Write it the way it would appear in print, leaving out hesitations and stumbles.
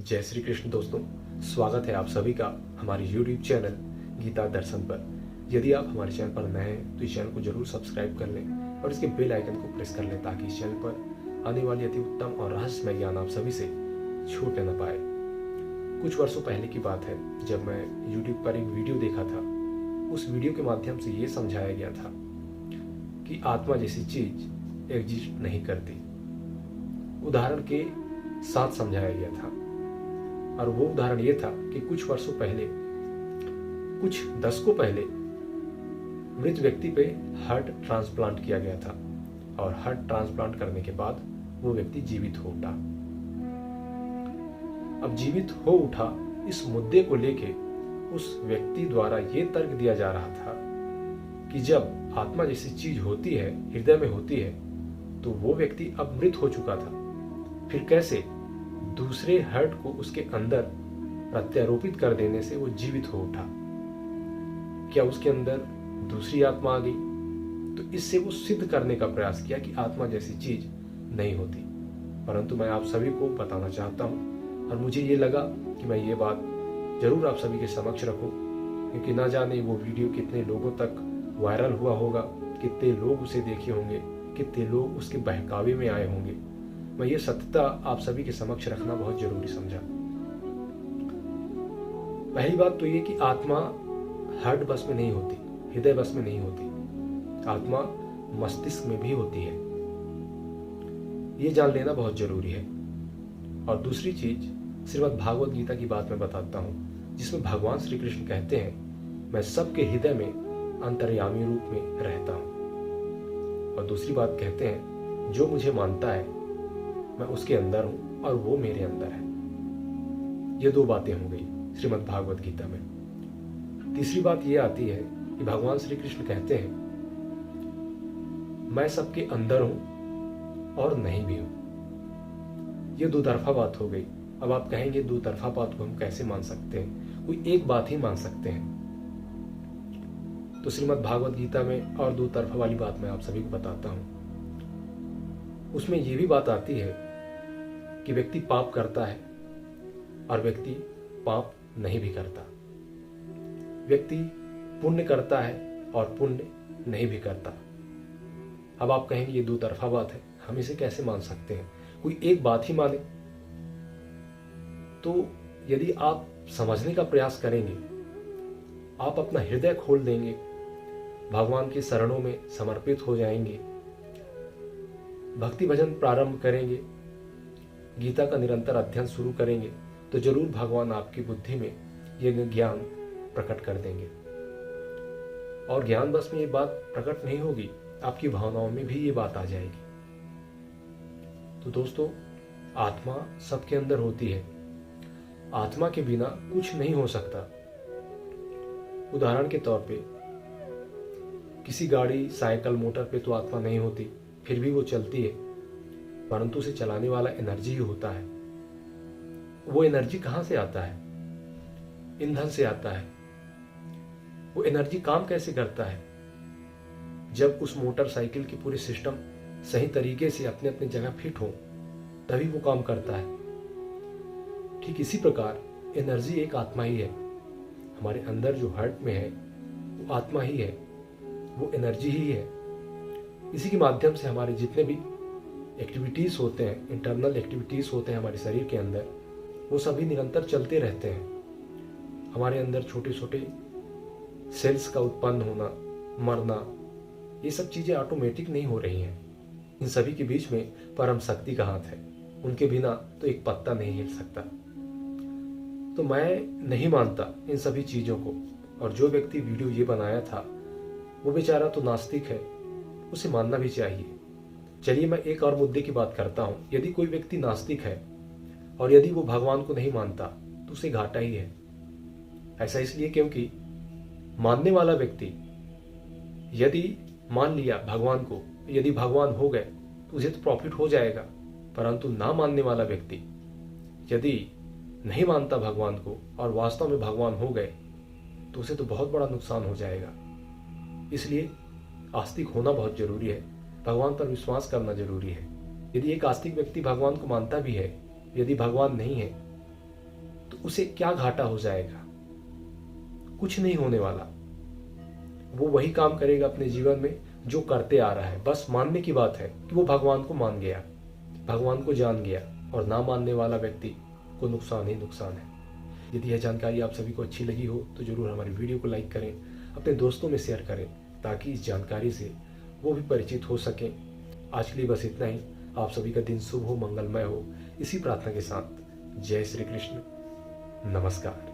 जय श्री कृष्ण दोस्तों, स्वागत है आप सभी का हमारे YouTube चैनल गीता दर्शन पर। यदि आप हमारे चैनल पर नए हैं तो इस चैनल को जरूर सब्सक्राइब कर लें और इसके बेल आइकन को प्रेस कर लें ताकि इस चैनल पर आने वाली अति उत्तम और रहस्यमय ज्ञान आप सभी से छूट न पाए। कुछ वर्षों पहले की बात है जब मैं YouTube पर एक वीडियो देखा था। उस वीडियो के माध्यम से ये समझाया गया था कि आत्मा जैसी चीज एग्जिस्ट नहीं करती। उदाहरण के साथ समझाया गया था और वो उदाहरण ये था कि कुछ वर्षों पहले, कुछ दशकों पहले मृत व्यक्ति पे हार्ट ट्रांसप्लांट किया गया था और हार्ट ट्रांसप्लांट करने के बाद वो व्यक्ति जीवित हो उठा। अब जीवित हो उठा इस मुद्दे को लेके उस व्यक्ति द्वारा ये तर्क दिया जा रहा था कि जब आत्मा जैसी चीज होती है, हृदय में होती है, तो वो व्यक्ति अब मृत हो चुका था, फिर कैसे दूसरे हार्ट को उसके अंदर प्रत्यारोपित कर देने से वो जीवित हो उठा? क्या उसके अंदर दूसरी आत्मा आ गई? तो इससे वो सिद्ध करने का प्रयास किया कि आत्मा जैसी चीज नहीं होती। परंतु मैं आप सभी को बताना चाहता हूं और मुझे ये लगा कि मैं ये बात जरूर आप सभी के समक्ष रखूं, क्योंकि ना जाने वो वीडियो कितने लोगों तक वायरल हुआ होगा, कितने लोग उसे देखे होंगे, कितने लोग उसके बहकावे में आए होंगे। मैं ये सत्यता आप सभी के समक्ष रखना बहुत जरूरी समझा। पहली बात तो ये कि आत्मा हार्ट बस में नहीं होती, हृदय बस में नहीं होती, आत्मा मस्तिष्क में भी होती है। ये जान लेना बहुत जरूरी है। और दूसरी चीज, श्रीमद् भागवत गीता की बात मैं बताता हूं, जिसमें भगवान श्री कृष्ण कहते हैं, मैं सबके हृदय में अंतर्यामी रूप में रहता हूं। और दूसरी बात कहते हैं, जो मुझे मानता है मैं उसके अंदर हूं और वो मेरे अंदर है। ये दो बातें हो गई श्रीमद् भागवत गीता में। तीसरी बात ये आती है कि भगवान श्री कृष्ण कहते हैं, मैं सबके अंदर हूं और नहीं भी हूं। ये दो तरफा बात हो गई। अब आप कहेंगे दो तरफा बात को हम कैसे मान सकते हैं? कोई एक बात ही मान सकते हैं। तो श्रीमद् भागवत गीता में और दो तरफा वाली बात मैं आप सभी को बताता हूं। उसमें यह भी बात आती है कि व्यक्ति पाप करता है और व्यक्ति पाप नहीं भी करता। व्यक्ति पुण्य करता है और पुण्य नहीं भी करता। अब आप कहेंगे ये दो तरफा बात है, हम इसे कैसे मान सकते हैं? कोई एक बात ही माने। तो यदि आप समझने का प्रयास करेंगे, आप अपना हृदय खोल देंगे, भगवान के शरणों में समर्पित हो जाएंगे, भक्ति भजन प्रारंभ करेंगे, गीता का निरंतर अध्ययन शुरू करेंगे, तो जरूर भगवान आपकी बुद्धि में यह ज्ञान प्रकट कर देंगे। और ज्ञान बस में ये बात प्रकट नहीं होगी, आपकी भावनाओं में भी ये बात आ जाएगी। तो दोस्तों, आत्मा सबके अंदर होती है। आत्मा के बिना कुछ नहीं हो सकता। उदाहरण के तौर पे किसी गाड़ी, साइकिल, मोटर पे तो आत्मा नहीं होती, फिर भी वो चलती है, परंतु उसे चलाने वाला एनर्जी ही होता है। वो एनर्जी कहां से आता है? ईंधन से आता है। वो एनर्जी काम कैसे करता है? जब उस मोटरसाइकिल की पूरी सिस्टम सही तरीके से अपने अपने जगह फिट हो, तभी वो काम करता है। ठीक इसी प्रकार एनर्जी एक आत्मा ही है। हमारे अंदर जो हार्ट में है वो आत्मा ही है, वो एनर्जी ही है। इसी के माध्यम से हमारे जितने भी एक्टिविटीज होते हैं, इंटरनल एक्टिविटीज होते हैं हमारे शरीर के अंदर, वो सभी निरंतर चलते रहते हैं। हमारे अंदर छोटे छोटे सेल्स का उत्पन्न होना, मरना, ये सब चीजें ऑटोमेटिक नहीं हो रही हैं। इन सभी के बीच में परम शक्ति का हाथ है। उनके बिना तो एक पत्ता नहीं हिल सकता। तो मैं नहीं मानता इन सभी चीजों को। और जो व्यक्ति वीडियो ये बनाया था वो बेचारा तो नास्तिक है, उसे मानना भी चाहिए। चलिए मैं एक और मुद्दे की बात करता हूं। यदि कोई व्यक्ति नास्तिक है और यदि वो भगवान को नहीं मानता तो उसे घाटा ही है। ऐसा इसलिए क्योंकि मानने वाला व्यक्ति यदि मान लिया भगवान को, यदि भगवान हो गए तो उसे तो प्रॉफिट हो जाएगा। परंतु ना मानने वाला व्यक्ति यदि नहीं मानता भगवान को और वास्तव में भगवान हो गए तो उसे तो बहुत बड़ा नुकसान हो जाएगा। इसलिए आस्तिक होना बहुत जरूरी है, भगवान पर विश्वास करना जरूरी है। यदि एक आस्तिक व्यक्ति भगवान को मानता भी है, यदि भगवान नहीं है, उसे क्या घाटा हो जाएगा? कुछ नहीं होने वाला। वो वही काम करेगा अपने जीवन में जो करते आ रहा है। बस मानने की बात है कि वो भगवान को मान गया, भगवान को जान गया, और ना मानने वाला व्यक्ति को नुकसान ही नुकसान है। यदि यह जानकारी आप सभी को अच्छी लगी हो तो जरूर हमारी वीडियो को लाइक करें, अपने दोस्तों में शेयर करें, ताकि इस जानकारी से वो भी परिचित हो सकें। आज के लिए बस इतना ही। आप सभी का दिन शुभ हो, मंगलमय हो, इसी प्रार्थना के साथ जय श्री कृष्ण, नमस्कार।